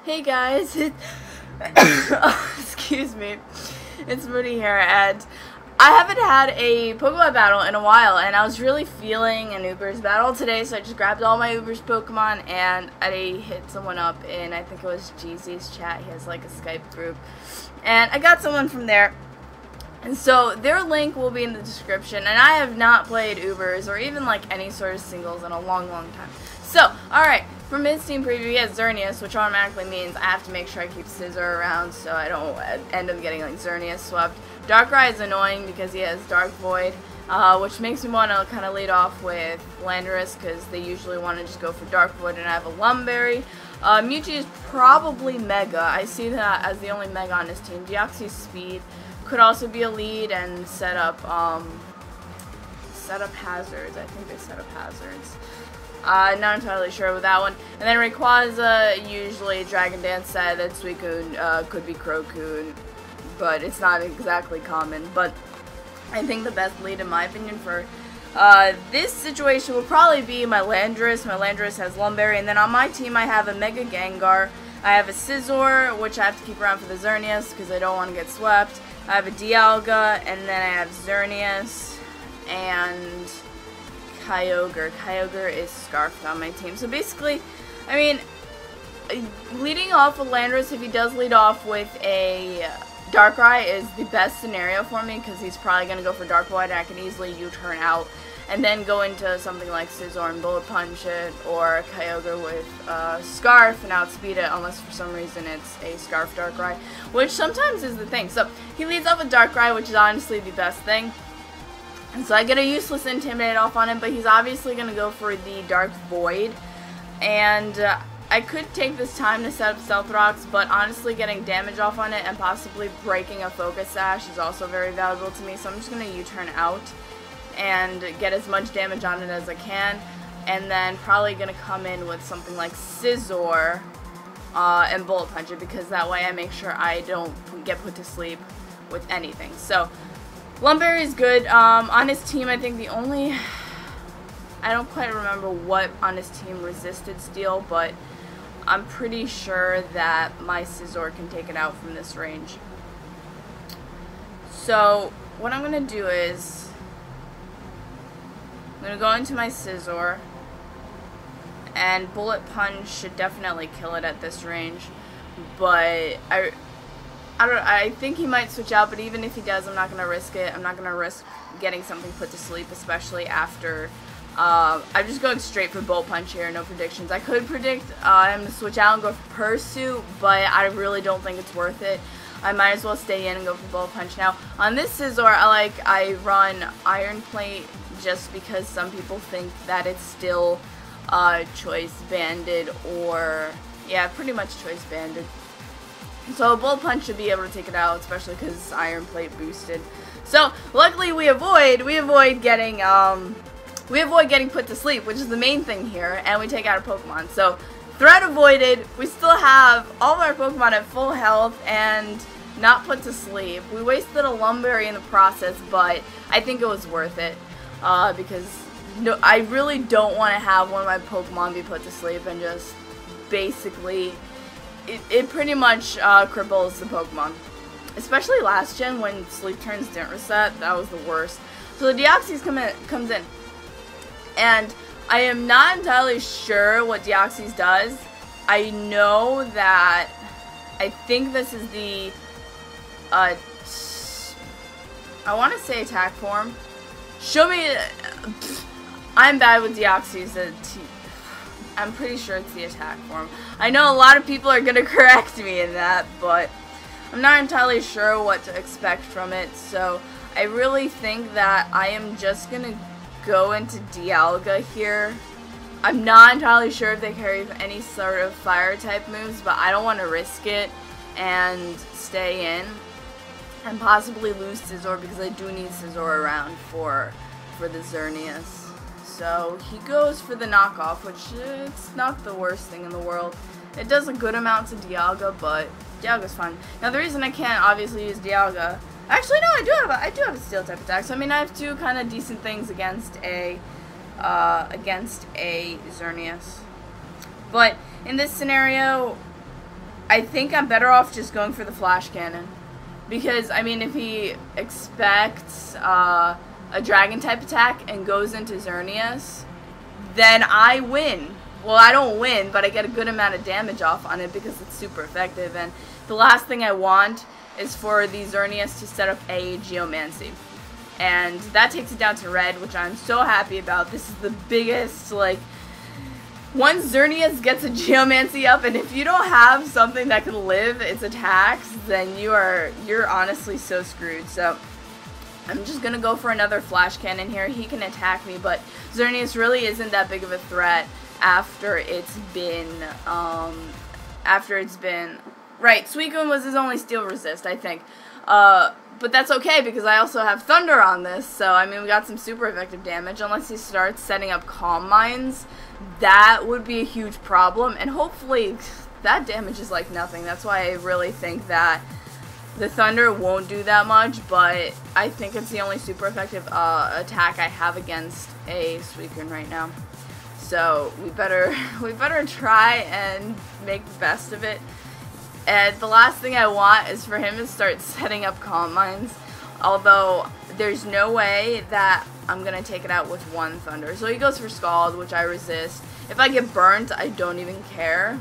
Hey guys, excuse me, it's Moody here, and I haven't had a Pokemon battle in a while, and I was really feeling an Ubers battle today, so I just grabbed all my Ubers Pokemon, and I hit someone up in, I think it was Jeezy's chat. He has like a Skype group, and I got someone from there, and so their link will be in the description, and I have not played Ubers, or even like any sort of singles in a long time. So, alright, for his team preview, he has Xerneas, which automatically means I have to make sure I keep Scizor around so I don't end up getting like Xerneas swept. Darkrai is annoying because he has Dark Void, which makes me want to kind of lead off with Landorus because they usually want to just go for Dark Void, and I have a Lumberry. Mewtwo is probably Mega. I see that as the only Mega on his team. Deoxys Speed could also be a lead and set up hazards. I think they set up hazards. Not entirely sure with that one. And then Rayquaza, usually Dragon Dance said that Suicune could be Crocoon, but it's not exactly common. But I think the best lead, in my opinion, for this situation will probably be my Landorus. My Landorus has Lumberry, and then on my team I have a Mega Gengar. I have a Scizor, which I have to keep around for the Xerneas because I don't want to get swept. I have a Dialga, and then I have Xerneas and Kyogre. Kyogre is Scarfed on my team. So basically, I mean, leading off with Landorus, if he does lead off with a Darkrai, is the best scenario for me because he's probably going to go for Dark Void, and I can easily U-turn out and then go into something like Scizor and Bullet Punch it, or Kyogre with Scarf and outspeed it, unless for some reason it's a Scarf Darkrai, which sometimes is the thing. So he leads off with Darkrai, which is honestly the best thing. And so I get a useless Intimidate off on him, but he's obviously going to go for the Dark Void. And I could take this time to set up Stealth Rocks, but honestly getting damage off on it and possibly breaking a Focus Sash is also very valuable to me. So I'm just going to U-turn out and get as much damage on it as I can. And then probably going to come in with something like Scizor and Bullet Punch it, because that way I make sure I don't get put to sleep with anything. So Lumberry is good. On his team, I think the only, I don't quite remember what on his team resisted Steel, but I'm pretty sure that my Scizor can take it out from this range. So what I'm going to do is, I'm going to go into my Scizor, and Bullet Punch should definitely kill it at this range, but I think he might switch out, but even if he does, I'm not going to risk it. I'm not going to risk getting something put to sleep, especially after, I'm just going straight for Bullet Punch here, no predictions. I could predict him to switch out and go for Pursuit, but I really don't think it's worth it. I might as well stay in and go for Bullet Punch. Now, on this Scizor, I run Iron Plate just because some people think that it's still Choice Banded, or, yeah, pretty much Choice Banded. So Bullet Punch should be able to take it out, especially because Iron Plate boosted. So luckily we avoid getting put to sleep, which is the main thing here, and we take out a Pokemon. So threat avoided. We still have all of our Pokemon at full health and not put to sleep. We wasted a Lumberry in the process, but I think it was worth it because I really don't want to have one of my Pokemon be put to sleep and just basically. It pretty much cripples the Pokemon. Especially last gen when sleep turns didn't reset, that was the worst. So the Deoxys comes in. And I am not entirely sure what Deoxys does. I know that I think this is the I want to say attack form. Show me I'm bad with Deoxys. I'm pretty sure it's the attack form. I know a lot of people are going to correct me in that, but I'm not entirely sure what to expect from it. So I really think that I am just going to go into Dialga here. I'm not entirely sure if they carry any sort of fire type moves, but I don't want to risk it and stay in and possibly lose Scizor, because I do need Scizor around for the Xerneas. So he goes for the knockoff, which it's not the worst thing in the world. It does a good amount to Dialga, but Dialga's fine. Now the reason I can't obviously use Dialga, actually no, I do have a Steel type attack. So I mean I have two kind of decent things against a Xerneas. But in this scenario, I think I'm better off just going for the Flash Cannon. Because, I mean, if he expects a Dragon type attack and goes into Xerneas, then I win. Well, I don't win, but I get a good amount of damage off on it because it's super effective. And the last thing I want is for the Xerneas to set up a Geomancy. And that takes it down to red, which I'm so happy about. This is the biggest, like, once Xerneas gets a Geomancy up, and if you don't have something that can live its attacks, then you're honestly so screwed. So I'm just gonna go for another Flash Cannon here. He can attack me, but Xerneas really isn't that big of a threat after it's been right. Suicune was his only Steel Resist, I think. But that's okay because I also have Thunder on this, so I mean we got some super effective damage. Unless he starts setting up Calm Minds, that would be a huge problem, and hopefully that damage is like nothing. That's why I really think that the Thunder won't do that much, but I think it's the only super effective attack I have against a Suicune right now. So we better try and make the best of it. And the last thing I want is for him to start setting up Calm Minds, although there's no way that I'm going to take it out with one Thunder. So he goes for Scald, which I resist. If I get burnt, I don't even care,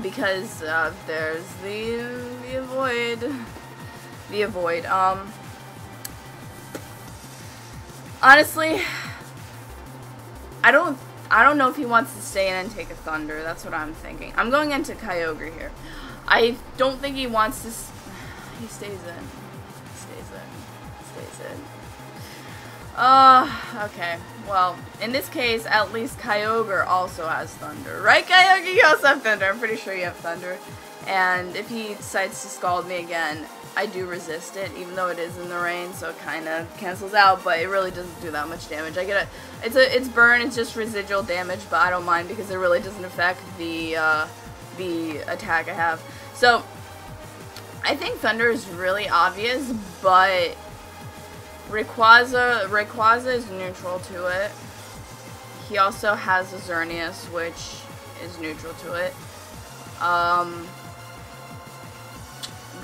because there's the Avoid. The Avoid. Honestly, I don't know if he wants to stay in and take a Thunder. That's what I'm thinking. I'm going into Kyogre here. I don't think he wants to... He stays in. Stays in. Okay. Well, in this case, at least Kyogre also has Thunder. Right, Kyogre? You also have Thunder. I'm pretty sure you have Thunder. And if he decides to Scald me again, I do resist it, even though it is in the rain, so it kind of cancels out, but it really doesn't do that much damage. I get it's burn, it's just residual damage, but I don't mind because it really doesn't affect the attack I have. So I think Thunder is really obvious, but Rayquaza is neutral to it. He also has a Xerneas, which is neutral to it. I'm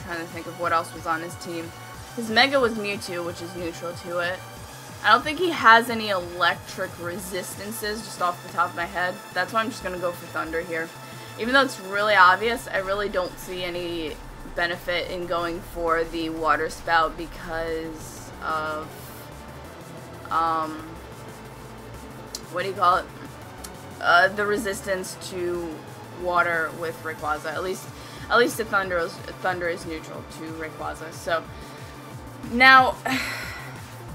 trying to think of what else was on his team. His Mega was Mewtwo, which is neutral to it. I don't think he has any electric resistances, just off the top of my head. That's why I'm just going to go for Thunder here. Even though it's really obvious, I really don't see any benefit in going for the Water Spout because of, what do you call it? The resistance to water with Rayquaza. At least the Thunder is neutral to Rayquaza. So now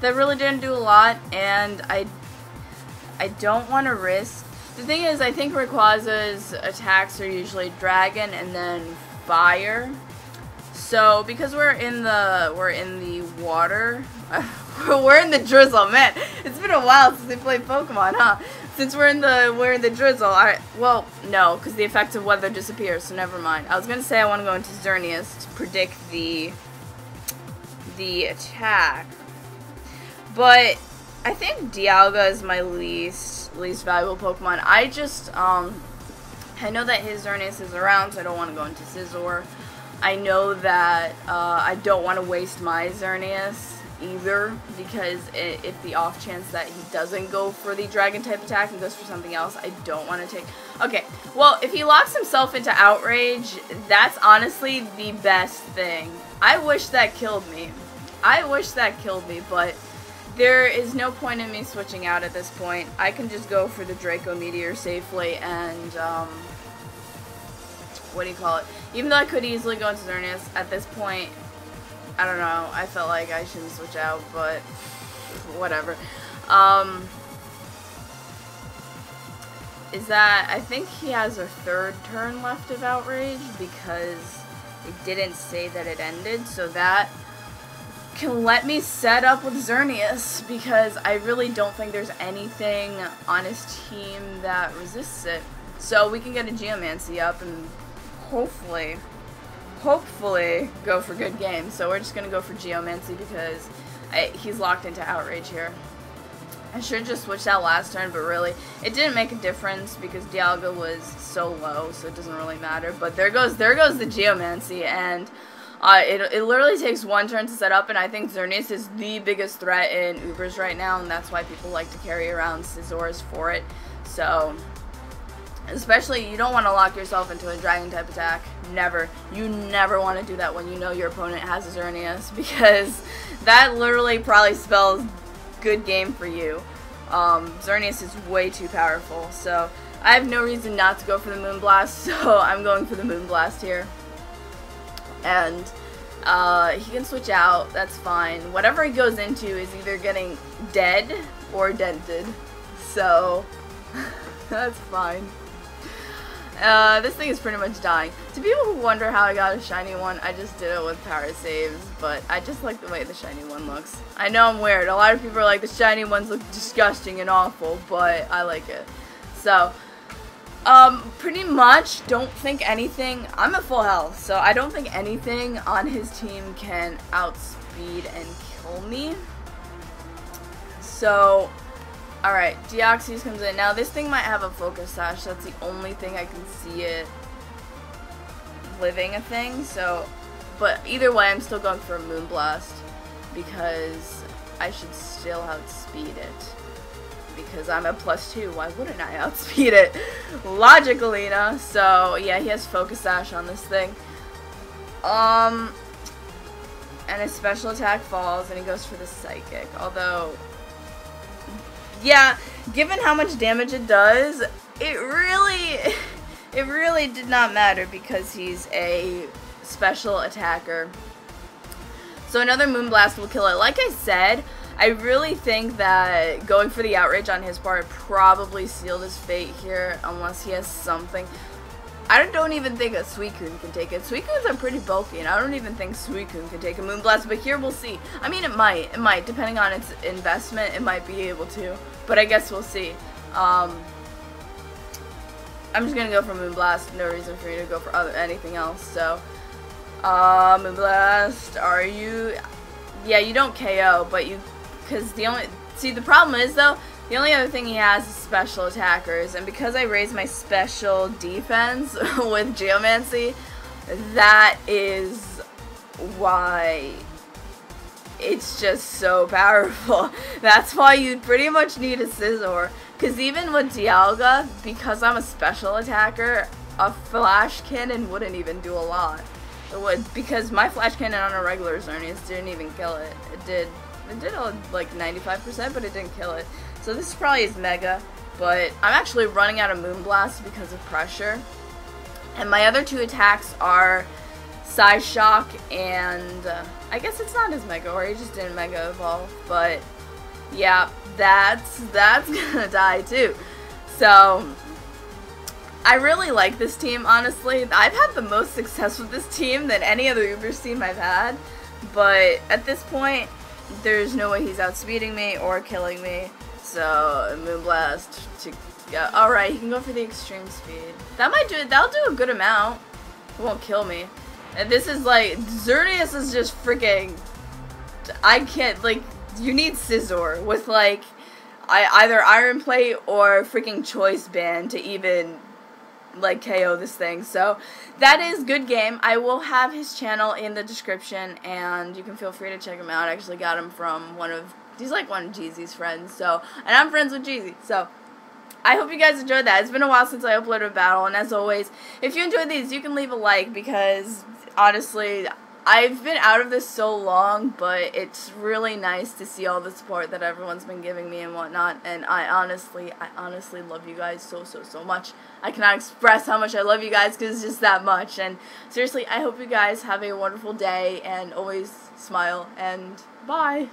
that really didn't do a lot, and I don't want to risk. The thing is, I think Rayquaza's attacks are usually Dragon and then Fire. So because we're in the water, we're in the drizzle, man. It's been a while since we played Pokemon, huh? Since we're in the drizzle, well, no, because the effect of weather disappears, so never mind. I was gonna say I want to go into Xerneas to predict the attack, but I think Dialga is my least valuable Pokemon. I know that his Xerneas is around, so I don't want to go into Scizor. I know that I don't want to waste my Xerneas either, because if the off chance that he doesn't go for the Dragon type attack and goes for something else, I don't want to take... Okay, well, if he locks himself into Outrage, that's honestly the best thing. I wish that killed me. But there is no point in me switching out at this point. I can just go for the Draco Meteor safely and, what do you call it? Even though I could easily go into Xerneas, at this point, I don't know, I felt like I shouldn't switch out, but whatever. Is that, I think he has a third turn left of Outrage, because it didn't say that it ended, so that can let me set up with Xerneas, because I really don't think there's anything on his team that resists it. So we can get a Geomancy up and hopefully go for good games. So we're just going to go for Geomancy because he's locked into Outrage here. I should have just switched out last turn, but really, it didn't make a difference because Dialga was so low, so it doesn't really matter. But there goes the Geomancy, and it literally takes one turn to set up, and I think Xerneas is the biggest threat in Ubers right now, and that's why people like to carry around Scizors for it. So, especially, you don't want to lock yourself into a Dragon-type attack. Never. You never want to do that when you know your opponent has a Xerneas, because that literally probably spells good game for you. Xerneas is way too powerful, so I have no reason not to go for the Moonblast, so I'm going for the Moonblast here. And he can switch out, that's fine. Whatever he goes into is either getting dead or dented, so that's fine. This thing is pretty much dying. To people who wonder how I got a shiny one, I just did it with power saves, but I just like the way the shiny one looks. I know I'm weird. A lot of people are like, the shiny ones look disgusting and awful, but I like it. So, pretty much don't think anything. I'm at full health, so I don't think anything on his team can outspeed and kill me. So, alright, Deoxys comes in. Now, this thing might have a Focus Sash. That's the only thing I can see it living a thing. So, but either way, I'm still going for a Moonblast because I should still outspeed it. Because I'm at +2. Why wouldn't I outspeed it? Logicalina. So, yeah, he has Focus Sash on this thing. And his special attack falls, and he goes for the Psychic. Although, yeah, given how much damage it does, it really did not matter because he's a special attacker. So another Moonblast will kill it. Like I said, I really think that going for the Outrage on his part probably sealed his fate here, unless he has something. I don't even think a Suicune can take it. Suicunes are pretty bulky, and I don't even think Suicune can take a Moonblast, but here we'll see. I mean, it might, depending on its investment, it might be able to, but I guess we'll see. I'm just gonna go for Moonblast, no reason for you to go for anything else, so. Moonblast, are you? Yeah, you don't KO, but you, because the problem is, though, the only other thing he has is special attackers, and because I raised my special defense with Geomancy, that is why it's just so powerful. That's why you pretty much need a Scizor, because even with Dialga, because I'm a special attacker, a Flash Cannon wouldn't even do a lot. It would, because my Flash Cannon on a regular Xerneas didn't even kill it. It did like 95%, but it didn't kill it. So this is probably his Mega, but I'm actually running out of Moonblast because of pressure. And my other two attacks are Psyshock and I guess it's not his Mega, or he just didn't Mega Evolve. But yeah, that's gonna die too. So I really like this team, honestly. I've had the most success with this team than any other Ubers team I've had. But at this point, there's no way he's outspeeding me or killing me. So, Moonblast to, alright, he can go for the extreme speed. That'll do a good amount. It won't kill me. And this is like, Xerneas is just freaking, I can't, like, you need Scizor with like, either Iron Plate or freaking Choice Band to even, like, KO this thing. So, that is good game. I will have his channel in the description, and you can feel free to check him out. I actually got him from he's like one of Jeezy's friends, so, and I'm friends with Jeezy, so I hope you guys enjoyed that. It's been a while since I uploaded a battle, and as always, if you enjoyed these, you can leave a like, because, honestly, I've been out of this so long, but it's really nice to see all the support that everyone's been giving me and whatnot, and I honestly love you guys so much. I cannot express how much I love you guys, because it's just that much, and seriously, I hope you guys have a wonderful day, and always smile, and bye!